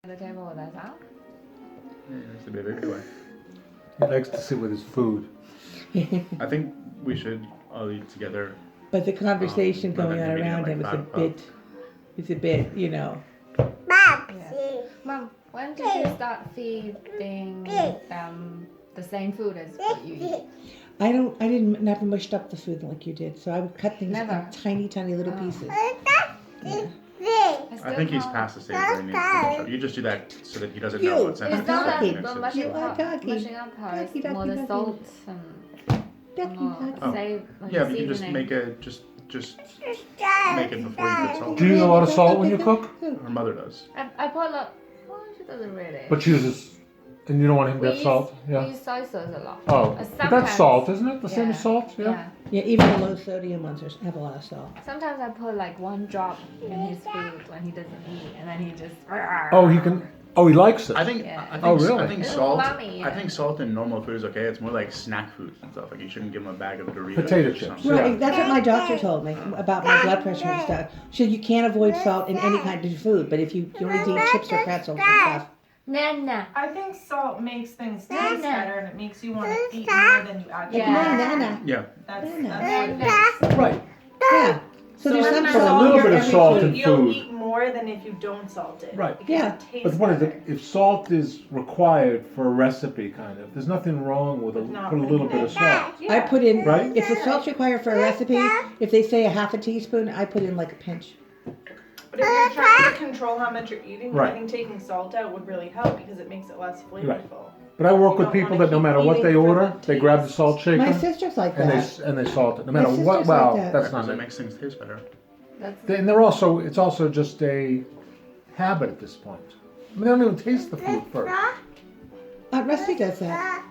the table with us, huh? It's a baby anyway. He likes to sit with his food. I think we should all eat together. But the conversation rather going than on meeting at, around like, him is a 5 o'clock. bit, you know. Yeah. Mom, when did you start feeding them the same food as what you eat? I didn't never mushed up the food like you did, so I would cut things Never? in tiny little pieces. Yeah. I think he's past the stage where he needs to be. You just do that so that he doesn't know what's in It's it. not that Cocky. the It's- mushing You are up, cocky. mushing up part, Cocky, it's more cocky, the cocky. salt and Ducky, ducky. Oh. save like Yeah, but you just seasoning. make it just make it before you put salt. Do you use a lot of salt when you cook? Her mother does. I put a well, she doesn't really. But she uses, and you don't want him to have salt? We Yeah. use soy sauce a lot. Oh, but sometimes- that's salt, isn't it? The same Yeah. as salt? Yeah. Yeah, even the low sodium ones have a lot of salt. Sometimes I put like one drop in his food when he doesn't eat, and then he just. Oh, he can. Oh, he likes it. I think. Yeah. I think. Oh, really? I think It's salt. umami, I yeah. think salt in normal food is okay. It's more like snack food and stuff. Like you shouldn't give him a bag of Doritos. Potato or chips. something. Right, Yeah. that's what my doctor told me about my blood pressure and stuff. She said you can't avoid salt in any kind of food, but if you only eat chips or pretzels and stuff. Nana. I think salt makes things taste Nana. better, and it makes you want to eat more than you actually. Yeah. Like nana. Yeah. That's Nana. what it is. Right. Yeah. So there's some when you sort a salt of little your bit of salt in You'll food. eat more than if you don't salt it. Right. because Yeah. it tastes But what is better. it? If salt is required for a recipe, kind of, there's nothing wrong with With not put a little bit of putting it. salt. Yeah. I put in, Right? if the salt's required for a recipe, if they say a half a teaspoon, I put in like a pinch. But if you're trying to control how much you're eating, Right. I think taking salt out would really help because it makes it less flavorful. But I work You with don't people wanna that no keep matter what they eating for order, the they grab the taste. salt shaker My sister's like and that. they salt it. No My matter what. sister's like Well, that. that's Because not it it. makes things taste better. That's And they're also, it's also just a habit at this point. I mean, they don't even taste the food first. Aunt Rusty does that.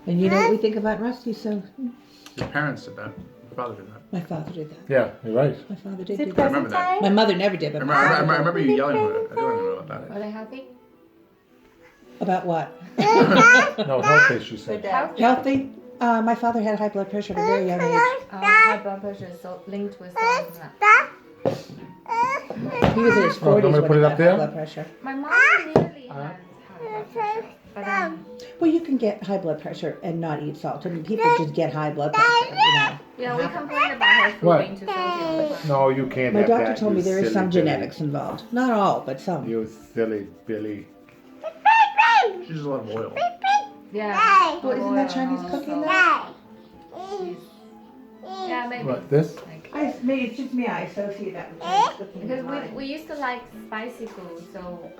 And you know what we think of Aunt Rusty, so Your parents did that. Your father did that. my father did that. Yeah, you're right. My father did I do that. remember that. My mother never did, I but remember, my I father remember, I did. remember you yelling about it. I do remember about were that. they healthy? About what? No, healthy, she said. Healthy? My father had high blood pressure at a very young age. High blood pressure is so linked with salt, isn't it? He was in his 40s I'm gonna when put he it got up high there? blood pressure. My mom nearly has high blood pressure, but Well, you can get high blood pressure and not eat salt. I mean, people just get high blood pressure, you know. yeah, we complain about her food What? being too salty all the time. No, you can't My have doctor that, told you me there is silly some Billy. genetics involved. Not all, but some. You silly Billy. She just a lot of oil. Yeah. Well, isn't that Chinese oil, cooking salt. though? Yeah, maybe. What, this? Like, Maybe it's just me. I associate that with Chinese cooking. because we used to like spicy food, so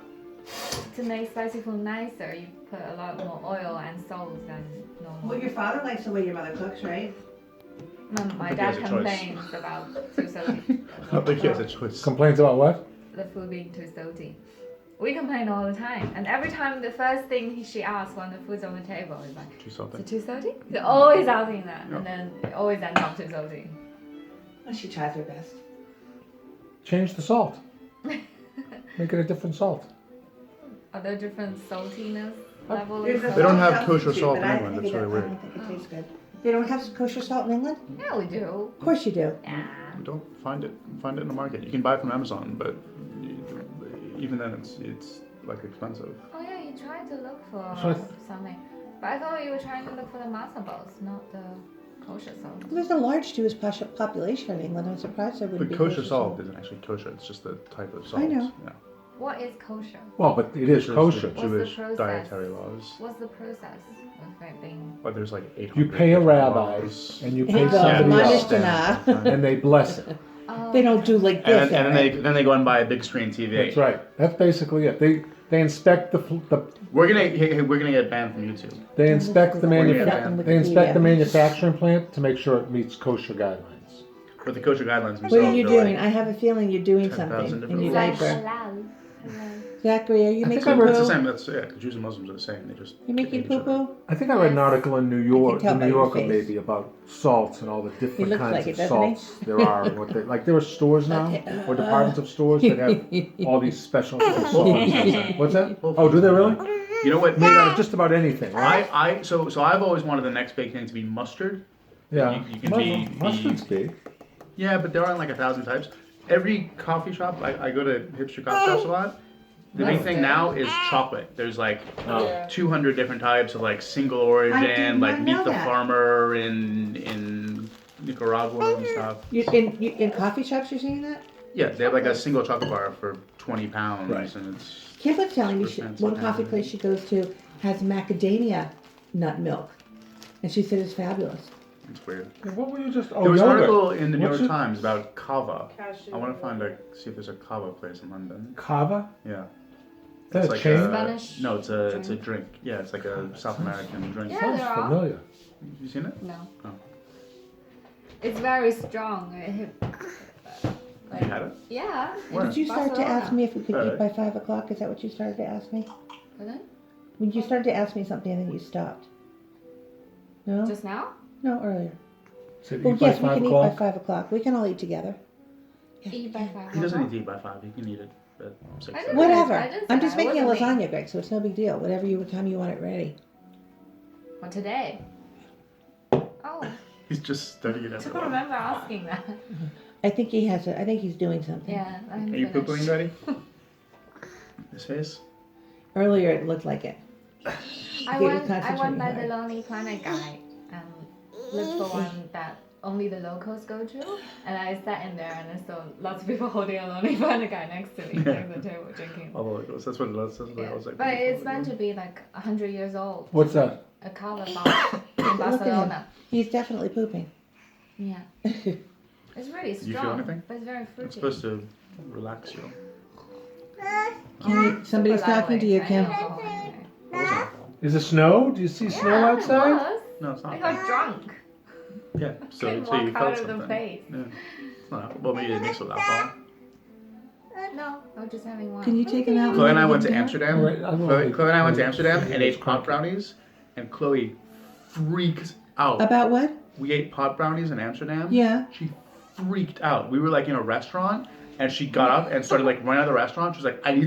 to make spicy food nicer, you put a lot more oil and salt than normal. Well, your father likes the way your mother cooks, right? My think he has dad a choice. complains about too salty. I don't think he has a choice. Complains about what? The food being too salty. We complain all the time, and every time the first thing she asks when the food's on the table is like, Too "Is salty. it too salty?" They're always asking that, Yeah. and then it always ends up too salty. Well, she tries her best. Change the salt. Make it a different salt. Are there different saltiness levels? They don't have kosher salt in England. That's really I weird. don't think it tastes good. They don't have kosher salt in England? Yeah, we do. Of course you do. Yeah. You don't find it in the market. You can buy it from Amazon, but even then, it's like expensive. Oh yeah, you tried to look for So I something, but I thought you were trying to look for the matzo balls, not the kosher salt. There's a large Jewish population in England. I'm surprised there wouldn't But be kosher salt isn't actually kosher. It's just the type of salt. know. Yeah. What is kosher? Well, but it is It's kosher. the What's the Jewish process? dietary laws. What's the process of it being? But there's like 800. You pay a different rabbi laws. and you Hey, pay go, somebody Mama else Mishnah. and they bless it. Oh, They don't do like this. And then they go and buy a big screen TV. That's right. That's basically it. They inspect the We're gonna get banned from YouTube. they inspect the We're gonna get they inspect the Wikipedia. manufacturing plant to make sure it meets kosher guidelines. But the kosher guidelines themselves. What are you are doing? Like, I have a feeling you're doing 10,000 something in different your ways. diaper. halal. Zachary, are you I think making I read it's the poo? same. That's yeah. Jews and Muslims are the same. They just. You making hate each other. poo-poo? I think I read an Yes. article in New I York, can tell the by New your Yorker face. maybe, about salts and all the different looks kinds like of it, doesn't he? salts there are, and what they like. There are stores now Okay. or departments of stores that have all these special salts. What's that? Oh, do they really? You know what? Made out of just about anything, right? So I've always wanted the next big thing to be mustard. Yeah. you can be- Mustard's big. Yeah, but there aren't like 1,000 types. every coffee shop, I go to hipster coffee shops a lot. The big thing now is chocolate. There's like Yeah. 200 different types of like single I origin, did like not Meet know the that. Farmer in Nicaragua and stuff. In coffee shops, you're seeing that? Yeah, they have like a single chocolate bar for 20 pounds, Right. and it's Kim was telling me Super one fancy. coffee place she goes to has macadamia nut milk, and she said it's fabulous. weird. What were you just? Oh, There was an yogurt. article in the New What's York it? Times about kava. Cashew. I want to see if there's a kava place in London. Kava. Yeah. Is that a chain? Spanish No, it's a drink. Yeah, it's like a South American drink. Yeah. Sounds there are. familiar. You seen it? No. Oh. It's very strong. You had it? Yeah. Where? Did you start to Barcelona. ask me if we could Alright. eat by 5 o'clock? Is that what you started to ask me? Pardon? When you started to ask me something and then you stopped. No? Just now? No, earlier. Said Oh, eat by yes, we 5 can eat by o'clock. 5 o'clock. We can all eat together. Eat by 5 He doesn't o'clock? need to eat by 5. He can eat it at 6. I didn't- Whatever. I didn't I'm say just that. It making a wasn't me. lasagna, Greg, so it's no big deal. Whatever time you want it ready. Well, today. Oh, He's just studying it I at don't work. remember asking that. I think he's doing something. Yeah, I'm Are you finished. pooping, Daddy? His face? Earlier it looked like it. I He was went by concentrating the hard. Lonely Planet guy and looked for one that only the locals go to. And I sat in there and I saw lots of people holding a Lonely Planet guy next to me, next to the table, drinking. All the locals. That's what it was. That's what Yeah. I was like. But it's meant to be like 100 years old. What's that? A kava bar in Look at him. Barcelona. He's definitely pooping. Yeah. It's really you feel strong, anything? but it's very It's fruity. supposed to relax you. Somebody's Super talking to you, lightweight, Kim. right? Alcohol in there. It wasn't alcohol. Is it snow? Do you see snow Yeah, outside? It was. No, it's I not. got drunk. Yeah. So, Couldn't so you walk felt out of something. the place. Yeah. It's not. Well, maybe it mixed with alcohol. No, I was just having one. Can you take him out? Chloe and I let went him to down? Amsterdam. Alright, I don't Chloe, know. Chloe and I went to Amsterdam and It's ate pot brownies, and Chloe freaked out. About what? We ate pot brownies in Amsterdam. Yeah. She freaked out. We were like in a restaurant, and she got up and started like running out of the restaurant. She was like, I'm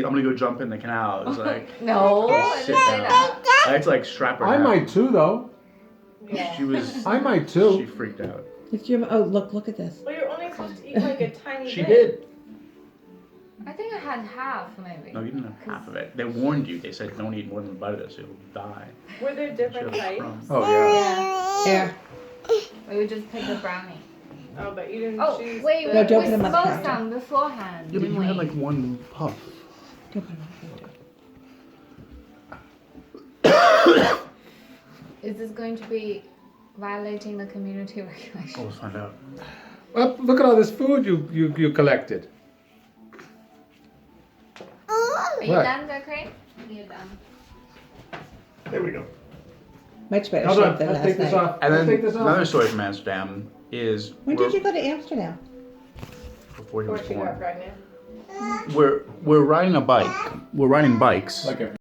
gonna go jump in the canal. It was like, No, I sit didn't say down. that. I had to like strap her I down. might too, though. Yeah. She was. I might She too. freaked out. It's your. Oh, look at this. Well, you're only supposed to eat like a tiny She bit. did. I think I had half maybe. No, you didn't have half of it. They warned you. They said don't eat more than a bite of this. You'll die. Were there She different had types? crumbs. Oh yeah. Yeah. Air. We just picked the brownie. Oh, but you didn't Oh, choose. wait, the- No, we don't put 'em on the smoked counter. some beforehand. Yeah, but didn't you had we? like one puff. Don't put it on. Is this going to be violating the community regulation? Oh, we'll find out. Well, look at all this food you collected. Are you What? done, Zachary? You're done. There we go. Much better Hold shape on, than I'll last take this night. off. And I'll then take this another off. story from Amsterdam is When we're- did you go to Amsterdam? before he Before was she got born. pregnant. We're riding a bike. We're riding bikes. Like a